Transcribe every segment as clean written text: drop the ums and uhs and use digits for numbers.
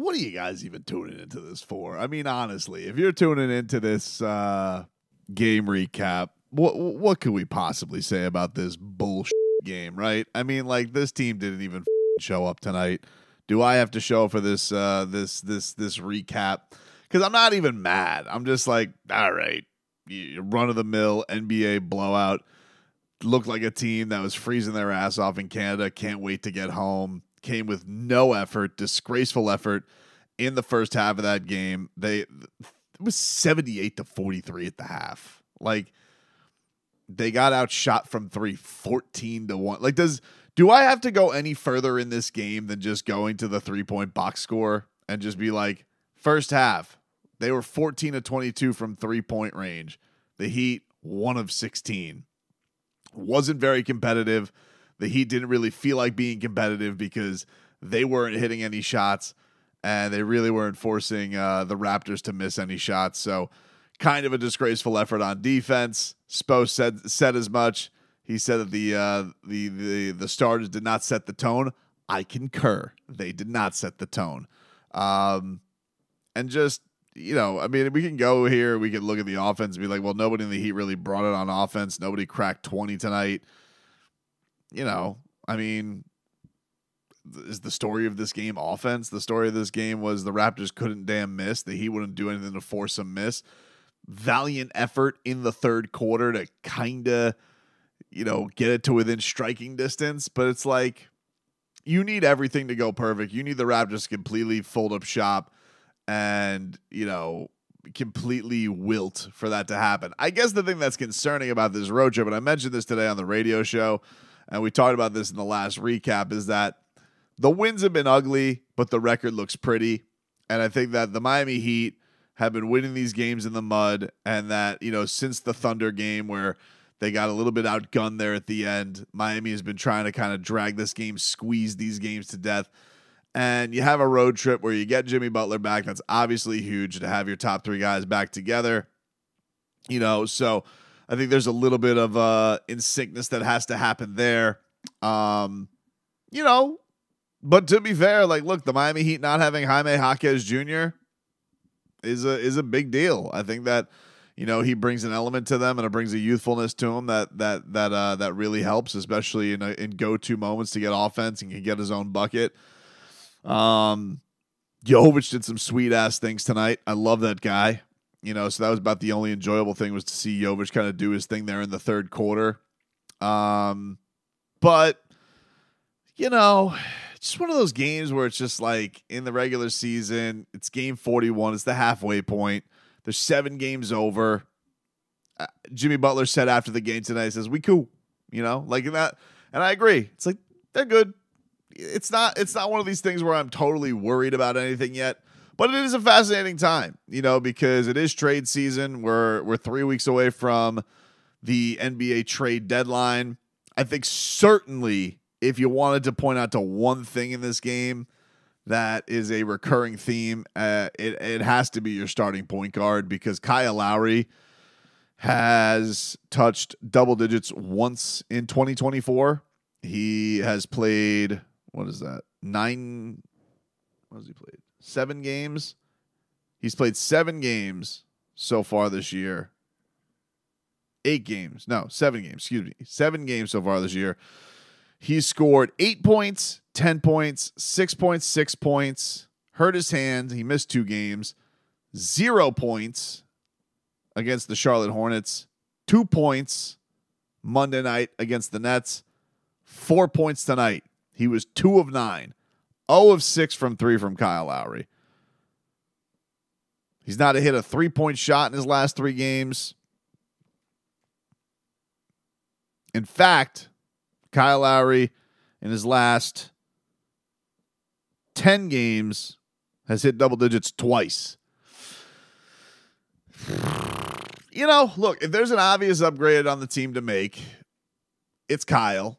what are you guys even tuning into this for? I mean, honestly, if you're tuning into this game recap, what could we possibly say about this bullshit game, right? I mean, like, this team didn't even show up tonight. Do I have to show for this this recap? Because I'm not even mad. I'm just like, all right, run of the mill NBA blowout. Looked like a team that was freezing their ass off in Canada. Can't wait to get home. Came with no effort, disgraceful effort in the first half of that game. It was 78-43 at the half. Like, they got outshot from 3, 14-1. Like, do I have to go any further in this game than just going to the 3-point box score and just be like, first half, they were 14-22 from 3-point range. The Heat, 1 of 16. Wasn't very competitive. The Heat didn't really feel like being competitive because they weren't hitting any shots, and they really weren't forcing the Raptors to miss any shots. So kind of a disgraceful effort on defense. Spo said as much. He said that the starters did not set the tone. I concur. They did not set the tone. And just, I mean, we can go here. We can look at the offense and be like, well, nobody in the Heat really brought it on offense. Nobody cracked 20 tonight. I mean, is the story of this game offense? The story of this game was the Raptors couldn't damn miss. The Heat wouldn't do anything to force them miss. Valiant effort in the third quarter to kind of, get it to within striking distance. But it's like, you need everything to go perfect. You need the Raptors to completely fold up shop and, completely wilt for that to happen. I guess the thing that's concerning about this road trip, and I mentioned this today on the radio show, and we talked about this in the last recap, is that the wins have been ugly, but the record looks pretty. And I think that the Miami Heat have been winning these games in the mud, and that, since the Thunder game where they got a little bit outgunned there at the end, Miami has been trying to kind of drag this game, squeeze these games to death. And you have a road trip where you get Jimmy Butler back. That's obviously huge to have your top 3 guys back together. So I think there's a little bit of insickness that has to happen there. But to be fair, like, look, the Miami Heat not having Jaime Jaquez Jr. is a big deal. I think that, he brings an element to them, and it brings a youthfulness to him that really helps, especially in go-to moments to get offense and can get his own bucket. Jovic did some sweet ass things tonight. I love that guy. So that was about the only enjoyable thing, was to see Jovic kind of do his thing there in the third quarter. But just one of those games where it's just like, in the regular season, it's game 41. It's the halfway point. There's 7 games over. Jimmy Butler said after the game tonight, he says, we cool, like that. And I agree. It's like, they're good. It's not one of these things where I'm totally worried about anything yet, but it is a fascinating time, because it is trade season. We're 3 weeks away from the NBA trade deadline. I think certainly, if you wanted to point out to one thing in this game that is a recurring theme, it has to be your starting point guard, because Kyle Lowry has touched double digits once in 2024. He has played, what is that? 9, what has he played? 7 games. He's played 7 games so far this year. 8 games. No, 7 games. Excuse me. 7 games so far this year. He's scored 8 points, 10 points, 6 points, 6 points. Hurt his hand. He missed 2 games. 0 points against the Charlotte Hornets. 2 points Monday night against the Nets. 4 points tonight. He was 2 of 9. 0 of 6 from 3 from Kyle Lowry. He's not hit a 3-point shot in his last 3 games. In fact, Kyle Lowry in his last 10 games has hit double digits twice. Look, if there's an obvious upgrade on the team to make, it's Kyle.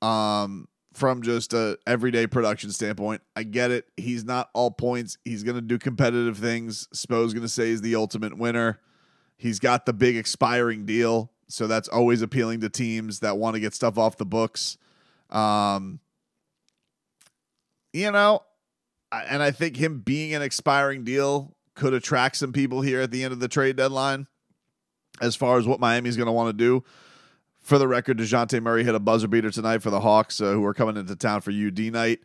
From just a everyday production standpoint, I get it. He's not all points. He's going to do competitive things. Spo's going to say he's the ultimate winner. He's got the big expiring deal, so that's always appealing to teams that want to get stuff off the books. I And I think him being an expiring deal could attract some people here at the end of the trade deadline as far as what Miami's going to want to do. For the record, DeJounte Murray hit a buzzer beater tonight for the Hawks, who are coming into town for UD night,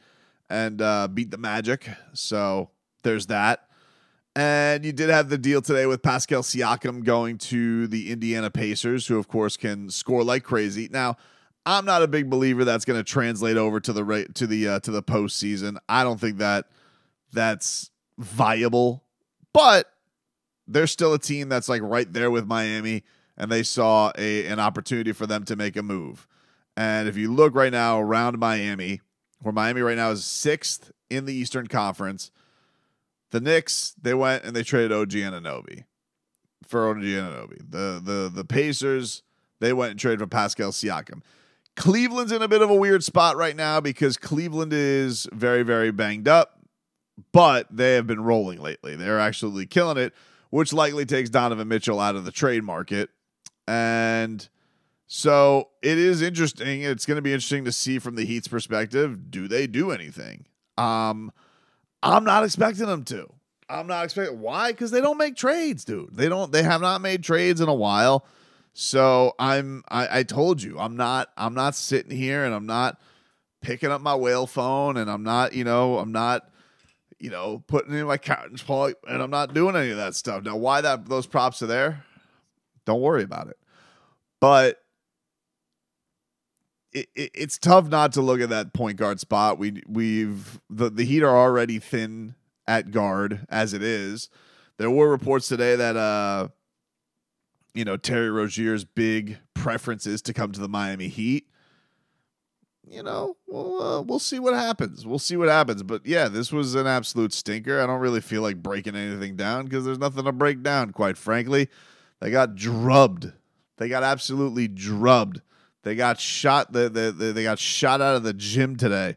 and beat the Magic. So there's that. And you did have the deal today with Pascal Siakam going to the Indiana Pacers, who, of course, can score like crazy. Now, I'm not a big believer that's going to translate over to the postseason. I don't think that's viable, but they're still a team that's like right there with Miami, and they saw an opportunity for them to make a move. And if you look right now around Miami, where Miami right now is 6th in the Eastern Conference, the Knicks, they went and they traded OG Anunoby for OG Anunoby. The Pacers, they went and traded for Pascal Siakam. Cleveland's in a bit of a weird spot right now because Cleveland is very, very banged up, but they have been rolling lately. They're absolutely killing it, which likely takes Donovan Mitchell out of the trade market. And so it is interesting. It's going to be interesting to see from the Heat's perspective, do they do anything? I'm not expecting them to. I'm not expecting. Why? Because they don't make trades, dude. They have not made trades in a while. So I told you, I'm not sitting here and I'm not picking up my whale phone and I'm not putting in my couch and I'm not doing any of that stuff. Now, why those props are there, don't worry about it. But it's tough not to look at that point guard spot. The Heat are already thin at guard as it is. There were reports today that Terry Rozier's big preference is to come to the Miami Heat. We'll see what happens. But yeah, this was an absolute stinker. I don't really feel like breaking anything down because there's nothing to break down, quite frankly. They got drubbed. They got absolutely drubbed. They got shot. They got shot out of the gym today.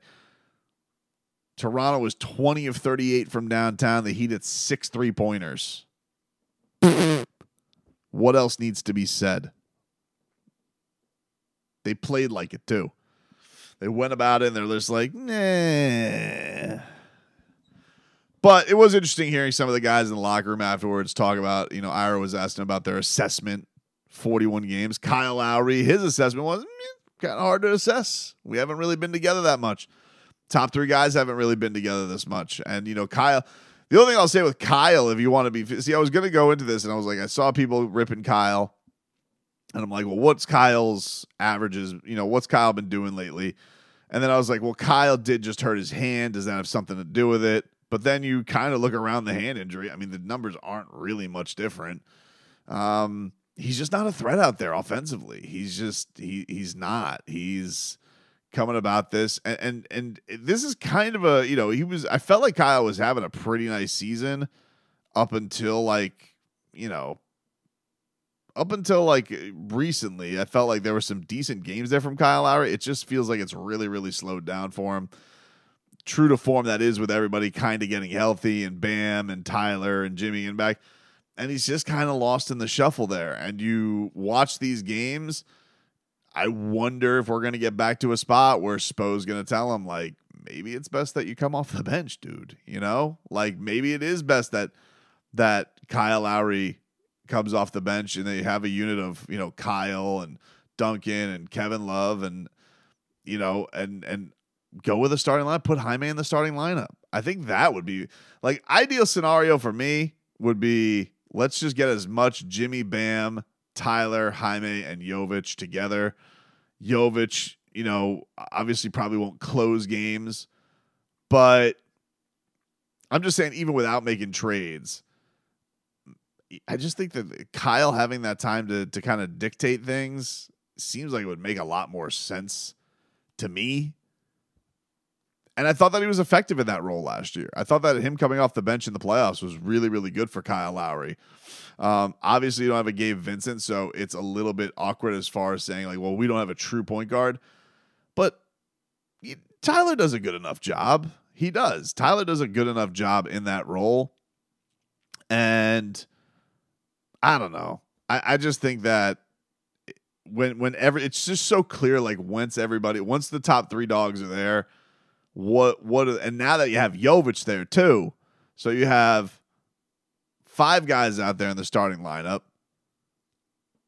Toronto was 20 of 38 from downtown. The Heat at 6 3-pointers. What else needs to be said? They played like it too. They went about it and they're just like, nah. But it was interesting hearing some of the guys in the locker room afterwards talk about, Ira was asking about their assessment, 41 games. Kyle Lowry, his assessment was kind of hard to assess. We haven't really been together that much. Top 3 guys haven't really been together this much. And, Kyle, the only thing I'll say with Kyle, if you want to be, see, I was going to go into this and I was like, I saw people ripping Kyle and I'm like, well, what's Kyle's averages? What's Kyle been doing lately? And then I was like, well, Kyle did just hurt his hand. Does that have something to do with it? But then you kind of look around the hand injury. I mean, the numbers aren't really much different. He's just not a threat out there offensively. He's not. He's coming about this. And this is kind of I felt like Kyle was having a pretty nice season up until recently. I felt like there were some decent games there from Kyle Lowry. It just feels like it's really, really slowed down for him. True to form, that is, with everybody kind of getting healthy and Bam and Tyler and Jimmy and back. And he's just kind of lost in the shuffle there. And you watch these games, I wonder if we're going to get back to a spot where Spo's going to tell him, like, maybe it's best that you come off the bench, dude. Like maybe it is best that Kyle Lowry comes off the bench and they have a unit of, Kyle and Duncan and Kevin Love and go with a starting lineup, put Jaime in the starting lineup. I think that would be like ideal scenario for me would be let's just get as much Jimmy, Bam, Tyler, Jaime, and Jovic together. Jovic, obviously probably won't close games, but I'm just saying even without making trades, I just think that Kyle having that time to kind of dictate things seems like it would make a lot more sense to me. And I thought that he was effective in that role last year. I thought that him coming off the bench in the playoffs was really, really good for Kyle Lowry. Obviously, you don't have a Gabe Vincent, so it's a little bit awkward as far as saying, like, well, we don't have a true point guard. But Tyler does a good enough job. He does. Tyler does a good enough job in that role. And I don't know. I just think that whenever it's just so clear, like once the top 3 dogs are there, And now that you have Jovic there too, so you have 5 guys out there in the starting lineup.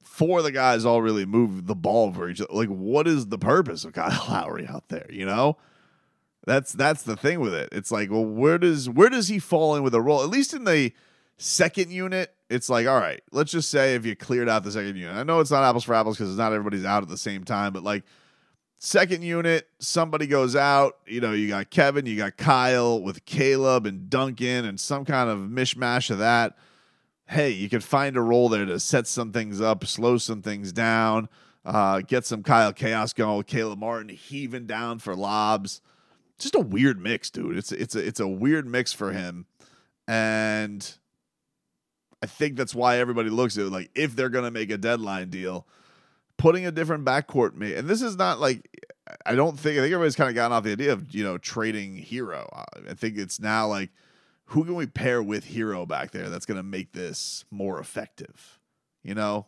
4 of the guys all really move the ball for each other. Like, what is the purpose of Kyle Lowry out there? You know, that's the thing with it. It's like, well, where does he fall in with a role? At least in the second unit, it's like, all right, let's just say if you cleared out the second unit. I know it's not apples for apples because not everybody's out at the same time, but like second unit, somebody goes out. You know, you got Kevin, you got Kyle with Caleb and Duncan and some kind of mishmash of that. Hey, you can find a role there to set some things up, slow some things down, get some Kyle chaos going with Caleb Martin heaving down for lobs. Just a weird mix, dude. It's a weird mix for him, and I think that's why everybody looks at it like if they're gonna make a deadline deal, putting a different backcourt mate. And this is not like I think everybody's kind of gotten off the idea of trading Hero. I think it's now like, who can we pair with Hero back there that's going to make this more effective? Not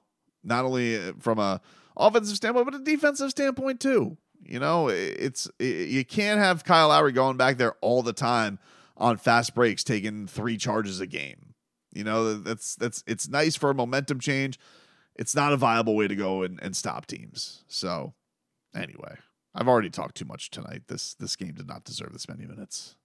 only from a offensive standpoint, but a defensive standpoint too. You can't have Kyle Lowry going back there all the time on fast breaks, taking 3 charges a game. It's nice for a momentum change. It's not a viable way to go and stop teams. So anyway, I've already talked too much tonight. This game did not deserve this many minutes.